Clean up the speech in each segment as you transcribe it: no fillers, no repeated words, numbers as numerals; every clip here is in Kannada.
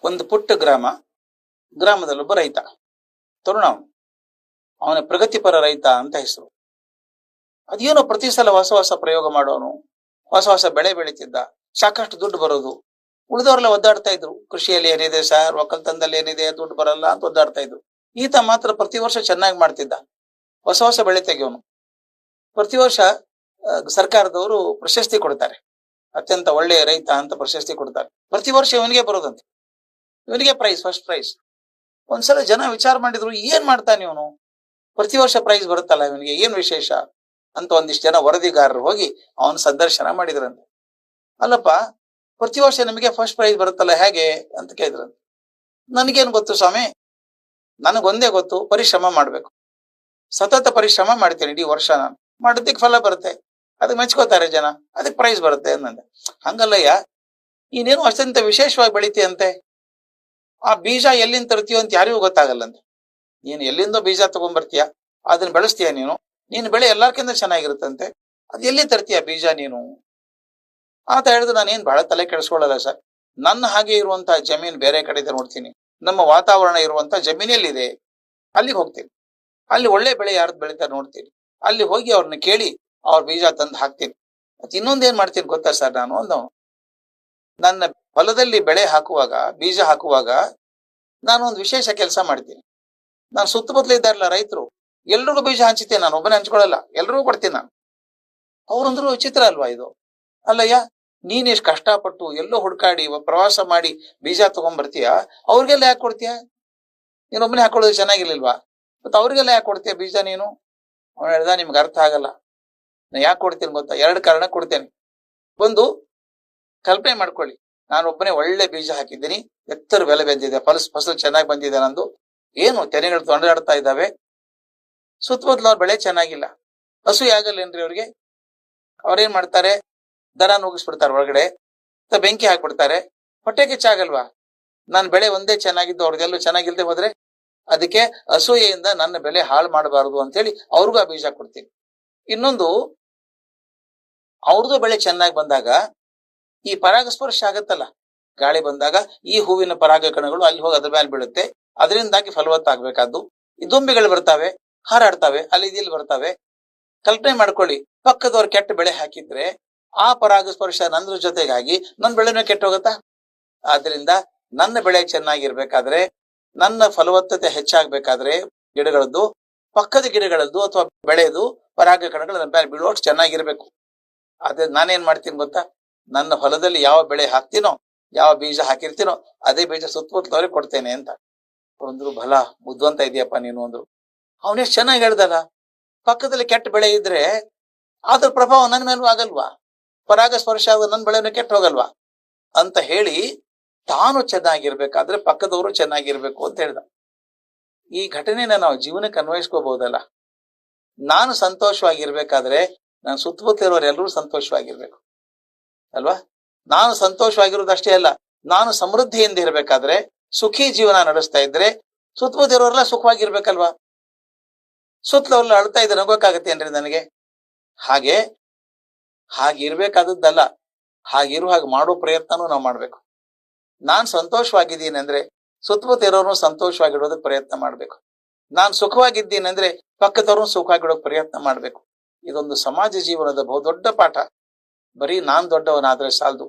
ಒಂದು ಪುಟ್ಟ ಗ್ರಾಮದಲ್ಲೊಬ್ಬ ರೈತ, ತರುಣ. ಅವನ ಪ್ರಗತಿಪರ ರೈತ ಅಂತ ಹೆಸರು. ಅದೇನೋ ಪ್ರತಿ ಸಲ ಹೊಸ ಹೊಸ ಪ್ರಯೋಗ ಮಾಡೋನು, ಹೊಸ ಹೊಸ ಬೆಳೆ ಬೆಳೀತಿದ್ದ, ಸಾಕಷ್ಟು ದುಡ್ಡು ಬರೋದು. ಉಳಿದವರೆಲ್ಲ ಒದ್ದಾಡ್ತಾ ಇದ್ರು, ಕೃಷಿಯಲ್ಲಿ ಏನಿದೆ ಸರ್, ಒಕ್ಕಲ್ತನದಲ್ಲಿ ಏನಿದೆ, ದುಡ್ಡು ಬರಲ್ಲ ಅಂತ ಒದ್ದಾಡ್ತಾ ಇದ್ರು. ಈತ ಮಾತ್ರ ಪ್ರತಿ ವರ್ಷ ಚೆನ್ನಾಗಿ ಮಾಡ್ತಿದ್ದ, ಹೊಸ ಹೊಸ ಬೆಳೆ ತೆಗೆಯೋನು. ಪ್ರತಿ ವರ್ಷ ಸರ್ಕಾರದವರು ಪ್ರಶಸ್ತಿ ಕೊಡ್ತಾರೆ, ಅತ್ಯಂತ ಒಳ್ಳೆಯ ರೈತ ಅಂತ ಪ್ರಶಸ್ತಿ ಕೊಡ್ತಾರೆ. ಪ್ರತಿ ವರ್ಷ ಇವನಿಗೆ ಬರೋದಂತೆ, ಇವನಿಗೆ ಪ್ರೈಸ್, ಫಸ್ಟ್ ಪ್ರೈಸ್. ಒಂದ್ಸಲ ಜನ ವಿಚಾರ ಮಾಡಿದ್ರು, ಏನ್ ಮಾಡ್ತಾನೆ ಇವನು, ಪ್ರತಿ ವರ್ಷ ಪ್ರೈಸ್ ಬರುತ್ತಲ್ಲ ಇವನಿಗೆ, ಏನ್ ವಿಶೇಷ ಅಂತ ಒಂದಿಷ್ಟು ಜನ ವರದಿಗಾರರು ಹೋಗಿ ಅವನ ಸಂದರ್ಶನ ಮಾಡಿದ್ರಂತೆ. ಅಲ್ಲಪ್ಪ, ಪ್ರತಿ ವರ್ಷ ನಿಮಗೆ ಫಸ್ಟ್ ಪ್ರೈಸ್ ಬರುತ್ತಲ್ಲ ಹೇಗೆ ಅಂತ ಕೇಳಿದ್ರಂತೆ. ನನಗೇನು ಗೊತ್ತು ಸ್ವಾಮಿ, ನನಗೊಂದೇ ಗೊತ್ತು, ಪರಿಶ್ರಮ ಮಾಡ್ಬೇಕು, ಸತತ ಪರಿಶ್ರಮ ಮಾಡ್ತೇನೆ ಇಡೀ ವರ್ಷ. ನಾನು ಮಾಡೋದಕ್ಕೆ ಫಲ ಬರುತ್ತೆ, ಅದಕ್ಕೆ ಮೆಚ್ಕೋತಾರೆ ಜನ, ಅದಕ್ಕೆ ಪ್ರೈಸ್ ಬರುತ್ತೆ ಅನ್ನಂದೆ. ಹಂಗಲ್ಲಯ್ಯ, ನೀನೇನು ಅತ್ಯಂತ ವಿಶೇಷವಾಗಿ ಬೆಳಿತೀಯಂತೆ, ಆ ಬೀಜ ಎಲ್ಲಿಂದ ತರ್ತೀಯೋ ಅಂತ ಯಾರಿಗೂ ಗೊತ್ತಾಗಲ್ಲಂತೆ. ನೀನು ಎಲ್ಲಿಂದೋ ಬೀಜ ತಗೊಂಡ್ಬರ್ತೀಯ, ಅದನ್ನ ಬೆಳೆಸ್ತೀಯ ನೀನು ಬೆಳೆ ಎಲ್ಲಾರ್ಕಿಂತ ಚೆನ್ನಾಗಿರುತ್ತಂತೆ, ಅದ್ ಎಲ್ಲಿ ತರ್ತೀಯ ಬೀಜ ನೀನು ಆತ ಹೇಳಿದ್ರು. ನಾನೇನ್ ಬಹಳ ತಲೆ ಕೆಡಿಸ್ಕೊಳ್ಳಲ್ಲ ಸರ್, ನನ್ನ ಹಾಗೆ ಇರುವಂತಹ ಜಮೀನ್ ಬೇರೆ ಕಡೆ ನೋಡ್ತೀನಿ, ನಮ್ಮ ವಾತಾವರಣ ಇರುವಂತಹ ಜಮೀನೆಲ್ಲಿದೆ ಅಲ್ಲಿಗೆ ಹೋಗ್ತೀನಿ, ಅಲ್ಲಿ ಒಳ್ಳೆ ಬೆಳೆ ಯಾರ್ದು ಬೆಳಿತಾರೆ ನೋಡ್ತೀನಿ, ಅಲ್ಲಿ ಹೋಗಿ ಅವ್ರನ್ನ ಕೇಳಿ ಅವ್ರ ಬೀಜ ತಂದು ಹಾಕ್ತೀನಿ. ಮತ್ತೆ ಇನ್ನೊಂದೇನ್ ಮಾಡ್ತೀನಿ ಗೊತ್ತಾ ಸರ್, ನಾನು ನನ್ನ ಹೊಲದಲ್ಲಿ ಬೆಳೆ ಹಾಕುವಾಗ, ಬೀಜ ಹಾಕುವಾಗ ನಾನು ಒಂದು ವಿಶೇಷ ಕೆಲಸ ಮಾಡ್ತೀನಿ. ನಾನು ಸುತ್ತಮುತ್ತಲ ಇದ್ದಾರಲ್ಲ ರೈತರು, ಎಲ್ರಿಗೂ ಬೀಜ ಹಂಚ್ತೀನಿ, ನಾನು ಒಬ್ಬನೇ ಹಂಚ್ಕೊಳ್ಳಲ್ಲ, ಎಲ್ರಿಗೂ ಕೊಡ್ತೀನಿ ನಾನು. ಅವ್ರಂದ್ರು ವಿಚಿತ್ರ ಅಲ್ವಾ ಇದು, ಅಲ್ಲಯ್ಯ ನೀನ್ ಎಷ್ಟು ಕಷ್ಟಪಟ್ಟು ಎಲ್ಲೋ ಹುಡ್ಕಾಡಿ ಪ್ರವಾಸ ಮಾಡಿ ಬೀಜ ತಗೊಂಡ್ಬರ್ತೀಯ, ಅವ್ರಿಗೆಲ್ಲ ಯಾಕೆ ಕೊಡ್ತೀಯ, ನೀನ್ ಒಬ್ಬನೇ ಹಾಕೊಳ್ಳೋದು ಚೆನ್ನಾಗಿರ್ಲಿಲ್ವಾ, ಮತ್ತೆ ಅವ್ರಿಗೆಲ್ಲ ಯಾಕೆ ಕೊಡ್ತೀಯ ಬೀಜ ನೀನು? ಅವನು ಹೇಳ್ದ, ನಿಮ್ಗೆ ಅರ್ಥ ಆಗಲ್ಲ, ನಾ ಯಾಕೆ ಕೊಡ್ತೀನಿ ಗೊತ್ತಾ, 2 ಕಾರಣ ಕೊಡ್ತೇನೆ. ಒಂದು, ಕಲ್ಪನೆ ಮಾಡ್ಕೊಳ್ಳಿ, ನಾನು ಒಬ್ಬನೇ ಒಳ್ಳೆ ಬೀಜ ಹಾಕಿದ್ದೀನಿ, ಎತ್ತರ ಬೆಲೆ ಬಂದಿದೆ, ಫಸಲು ಚೆನ್ನಾಗಿ ಬಂದಿದೆ, ನಂದು ಏನು ತೆನೆಗಳು ತೊಂಡಾಡ್ತಾ ಇದ್ದಾವೆ, ಸುತ್ತಮುತ್ತಲ ಅವ್ರ ಬೆಳೆ ಚೆನ್ನಾಗಿಲ್ಲ, ಹಸು ಆಗಲ್ಲೇನ್ರಿ ಅವ್ರಿಗೆ? ಅವ್ರೇನ್ ಮಾಡ್ತಾರೆ, ದನ ನುಗ್ಗಿಸ್ಬಿಡ್ತಾರೆ ಒಳಗಡೆ, ಬೆಂಕಿ ಹಾಕ್ಬಿಡ್ತಾರೆ, ಹೊಟ್ಟೆ ಕಿಚ್ಚಾಗಲ್ವಾ? ನನ್ನ ಬೆಳೆ ಒಂದೇ ಚೆನ್ನಾಗಿದ್ದು ಅವ್ರಿಗೆಲ್ಲೂ ಚೆನ್ನಾಗಿಲ್ದೆ ಹೋದ್ರೆ, ಅದಕ್ಕೆ ಅಸೂಯೆಯಿಂದ ನನ್ನ ಬೆಳೆ ಹಾಳು ಮಾಡಬಾರದು ಅಂತ ಹೇಳಿ ಅವ್ರಿಗೂ ಆ ಬೀಜ ಕೊಡ್ತೀನಿ. ಇನ್ನೊಂದು, ಅವ್ರದ್ದು ಬೆಳೆ ಚೆನ್ನಾಗಿ ಬಂದಾಗ ಈ ಪರಾಗಸ್ಪರ್ಶ ಆಗತ್ತಲ್ಲ, ಗಾಳಿ ಬಂದಾಗ ಈ ಹೂವಿನ ಪರಾಗ ಕಣಗಳು ಅಲ್ಲಿ ಹೋಗಿ ಅದ್ರ ಮೇಲೆ ಬೀಳುತ್ತೆ, ಅದರಿಂದಾಗಿ ಫಲವತ್ತಾಗಬೇಕಾದ್ದು. ಈ ದುಂಬಿಗಳು ಬರ್ತಾವೆ, ಹಾರಾಡ್ತಾವೆ, ಅಲ್ಲಿ ಇಲ್ಲಿ ಬರ್ತಾವೆ. ಕಲ್ಪನೆ ಮಾಡ್ಕೊಳ್ಳಿ, ಪಕ್ಕದವ್ರು ಕೆಟ್ಟ ಬೆಳೆ ಹಾಕಿದ್ರೆ ಆ ಪರಾಗಸ್ಪರ್ಶ ನಂದ್ರ ಜೊತೆಗಾಗಿ ನನ್ನ ಬೆಳೆನೂ ಕೆಟ್ಟ ಹೋಗತ್ತಾ? ಆದ್ರಿಂದ ನನ್ನ ಬೆಳೆ ಚೆನ್ನಾಗಿರ್ಬೇಕಾದ್ರೆ, ನನ್ನ ಫಲವತ್ತತೆ ಹೆಚ್ಚಾಗ್ಬೇಕಾದ್ರೆ ಗಿಡಗಳದ್ದು, ಪಕ್ಕದ ಗಿಡಗಳದ್ದು ಅಥವಾ ಬೆಳೆದು ಪರಾಗ ಕಣಗಳು ನನ್ನ ಮೇಲೆ ಬೀಳೋಷ್ಟು ಚೆನ್ನಾಗಿರ್ಬೇಕು. ಆದ್ರೆ ನಾನೇನ್ ಮಾಡ್ತೀನಿ ಗೊತ್ತಾ, ನನ್ನ ಹೊಲದಲ್ಲಿ ಯಾವ ಬೆಳೆ ಹಾಕ್ತೀನೋ, ಯಾವ ಬೀಜ ಹಾಕಿರ್ತೀನೋ ಅದೇ ಬೀಜ ಸುತ್ತಮುತ್ತಲವ್ರಿಗೆ ಕೊಡ್ತೇನೆ ಅಂತ. ಅಂದ್ರು, ಬಲ ಬುದ್ಧಿವಂತ ಇದೆಯಪ್ಪ ನೀನು ಅಂದ್ರು. ಅವನೆಷ್ಟು ಚೆನ್ನಾಗಿ ಹೇಳ್ದಲ್ಲ, ಪಕ್ಕದಲ್ಲಿ ಕೆಟ್ಟ ಬೆಳೆ ಇದ್ರೆ ಅದ್ರ ಪ್ರಭಾವ ನನ್ನ ಮೇಲೂ ಆಗಲ್ವಾ, ಪರಾಗ ಸ್ಪರ್ಶ ಆಗ ನನ್ನ ಬೆಳೆನೂ ಕೆಟ್ಟ ಹೋಗಲ್ವಾ ಅಂತ ಹೇಳಿ, ತಾನು ಚೆನ್ನಾಗಿರ್ಬೇಕಾದ್ರೆ ಪಕ್ಕದವರು ಚೆನ್ನಾಗಿರ್ಬೇಕು ಅಂತ ಹೇಳ್ದ. ಈ ಘಟನೆನ ನಾವು ಜೀವನಕ್ಕೆ ಅನ್ವಯಿಸ್ಕೋಬಹುದಲ್ಲ. ನಾನು ಸಂತೋಷವಾಗಿರ್ಬೇಕಾದ್ರೆ ನಾನು ಸುತ್ತಮುತ್ತ ಇರೋರೆಲ್ಲರೂ ಸಂತೋಷವಾಗಿರ್ಬೇಕು ಅಲ್ವಾ? ನಾನು ಸಂತೋಷವಾಗಿರೋದಷ್ಟೇ ಅಲ್ಲ, ನಾನು ಸಮೃದ್ಧಿಯಿಂದ ಇರ್ಬೇಕಾದ್ರೆ, ಸುಖಿ ಜೀವನ ನಡೆಸ್ತಾ ಇದ್ರೆ ಸುತ್ತಮುತ್ತ ಇರೋರೆಲ್ಲ ಸುಖವಾಗಿರ್ಬೇಕಲ್ವಾ? ಸುತ್ತಲವರೆಲ್ಲ ಅಳ್ತಾ ಇದ್ರೆ ನಗೋಕ್ಕಾಗತ್ತೇನ್ರಿ ನನಗೆ? ಹಾಗಿರ್ಬೇಕಾದದ್ದಲ್ಲ, ಹಾಗಿರುವ ಹಾಗೆ ಮಾಡೋ ಪ್ರಯತ್ನನೂ ನಾವು ಮಾಡ್ಬೇಕು. ನಾನ್ ಸಂತೋಷವಾಗಿದ್ದೀನಿ ಅಂದ್ರೆ ಸುತ್ತಮುತ್ತ ಇರೋರು ಸಂತೋಷವಾಗಿಡೋದಕ್ಕೆ ಪ್ರಯತ್ನ ಮಾಡ್ಬೇಕು. ನಾನ್ ಸುಖವಾಗಿದ್ದೀನಿ ಅಂದ್ರೆ ಪಕ್ಕದವ್ರು ಸುಖವಾಗಿಡೋಕ್ ಪ್ರಯತ್ನ ಮಾಡ್ಬೇಕು. ಇದೊಂದು ಸಮಾಜ ಜೀವನದ ಬಹುದೊಡ್ಡ ಪಾಠ. ಬರೀ ನಾನ್ ದೊಡ್ಡವನಾದ್ರೆ ಸಾಲದು,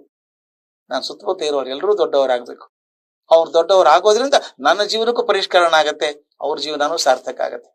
ನಾನ್ ಸುತ್ತಮುತ್ತ ಇರೋರು ಎಲ್ಲರೂ ದೊಡ್ಡವರಾಗ್ಬೇಕು. ಅವ್ರು ದೊಡ್ಡವರಾಗೋದ್ರಿಂದ ನನ್ನ ಜೀವನಕ್ಕೂ ಪರಿಷ್ಕರಣ ಆಗತ್ತೆ, ಅವ್ರ ಜೀವನನೂ ಸಾರ್ಥಕ ಆಗತ್ತೆ.